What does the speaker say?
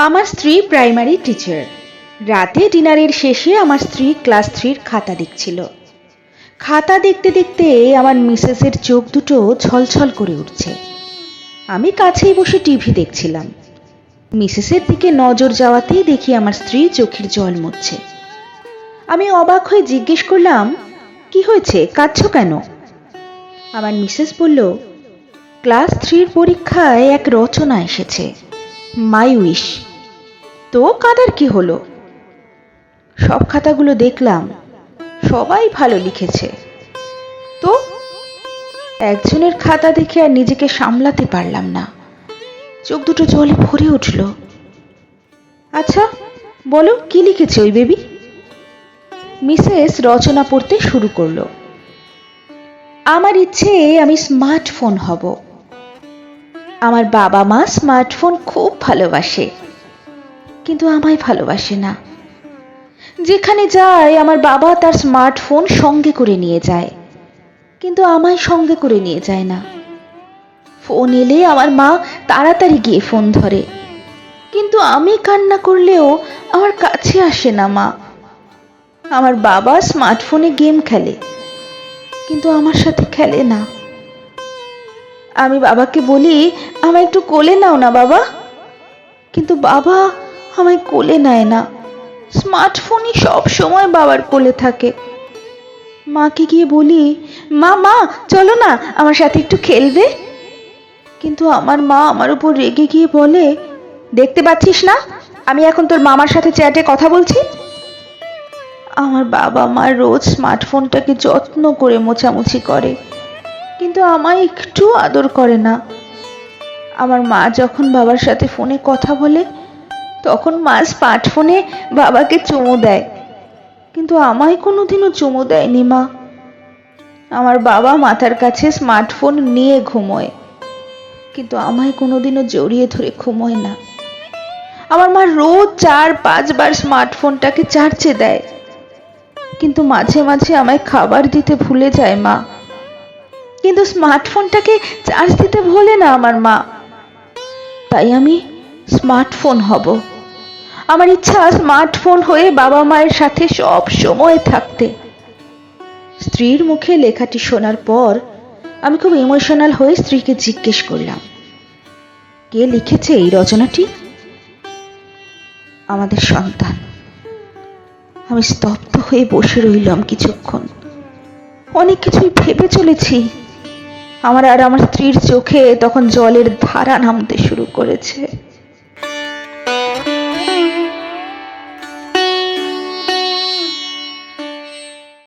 আমার স্ত্রী primary teacher. রাতে ডিনারের শেষে আমার স্ত্রী ক্লাস 3-র খাতা দেখছিল। খাতা দেখতে দেখতে আমার মিসেসের চোখ দুটো ছলছল করে উঠছে। আমি কাছেই বসে টিভি দেখছিলাম। মিসেসের দিকে নজর যাওয়াতেই দেখি আমার স্ত্রী চোখের জল মুছছে। আমি অবাক হয়ে জিজ্ঞেস করলাম, কি হয়েছে, কাঁদছো কেন? আমার মিসেস বলল, ক্লাস 3-র পরীক্ষায় এক রচনা এসেছে, মাই উইশ। তো কাদার কি হলো? সব খাতাগুলো দেখলাম, সবাই ভালো লিখেছে। তো একজনের খাতা দেখে আর নিজেকে সামলাতে পারলাম না, চোখ দুটো জলে ভরে উঠল। আচ্ছা বলো, কি লিখেছে ওই বেবি? মিসেস রচনা পড়তে শুরু করলো। আমার ইচ্ছে আমি স্মার্টফোন হব। আমার বাবা মা স্মার্টফোন খুব ভালোবাসে, কিন্তু আমায় ভালোবাসে না। যেখানে যায় আমার বাবা তার স্মার্টফোন সঙ্গে করে নিয়ে যায়, কিন্তু আমায় সঙ্গে করে নিয়ে যায় না। ফোন এলে আমার মা তাড়াতাড়ি গিয়ে ফোন ধরে, কিন্তু আমি কান্না করলেও আমার কাছে আসে না মা। আমার বাবা স্মার্টফোনে গেম খেলে, কিন্তু আমার সাথে খেলে না। আমি বাবাকে বলি, আমায় একটু কোলে নাও না বাবা, কিন্তু বাবা আমায় কোলে নেয় না। স্মার্টফোনই সব সময় বাবার কোলে থাকে। মাকে গিয়ে বলি, মা মা চলো না আমার সাথে একটু খেলবে, কিন্তু আমার মা আমার উপর রেগে গিয়ে বলে, দেখতে পাচ্ছিস না আমি এখন তোর মামার সাথে চ্যাটে কথা বলছি? আমার বাবা মা রোজ স্মার্টফোনটাকে যত্ন করে মোছামুছি করে, কিন্তু আমায় একটু আদর করে না। আমার মা যখন বাবার সাথে ফোনে কথা বলে, তখন মা স্মার্টফোনে বাবাকে চুমু দেয়, কিন্তু আমায় কোনোদিনও চুমু দেয়নি মা। আমার বাবা মাথার কাছে স্মার্টফোন নিয়ে ঘুমোয়, কিন্তু আমায় কোনোদিনও জড়িয়ে ধরে ঘুমোয় না। আমার মা রোজ 4-5 বার স্মার্টফোনটাকে চার্জে দেয়, কিন্তু মাঝে মাঝে আমায় খাবার দিতে ভুলে যায় মা। কিন্তু স্মার্টফোনটাকে চার্জ দিতে ভোলে না আমার মা। তাই আমি স্মার্টফোন হব। আমার ইচ্ছা স্মার্টফোন হয়ে বাবা মায়ের সাথে সব সময় থাকতে। স্ত্রীর মুখে লেখাটি শোনার পর আমি খুব ইমোশনাল হয়ে স্ত্রীকে জিজ্ঞেস করলাম, কে লিখেছে এই রচনাটি? আমাদের সন্তান। আমি স্তব্ধ হয়ে বসে রইলাম কিছুক্ষণ। অনেক কিছুই ভেবে চলেছি। আমার আর আমার স্ত্রীর চোখে তখন জলের ধারা নামতে শুরু করেছে।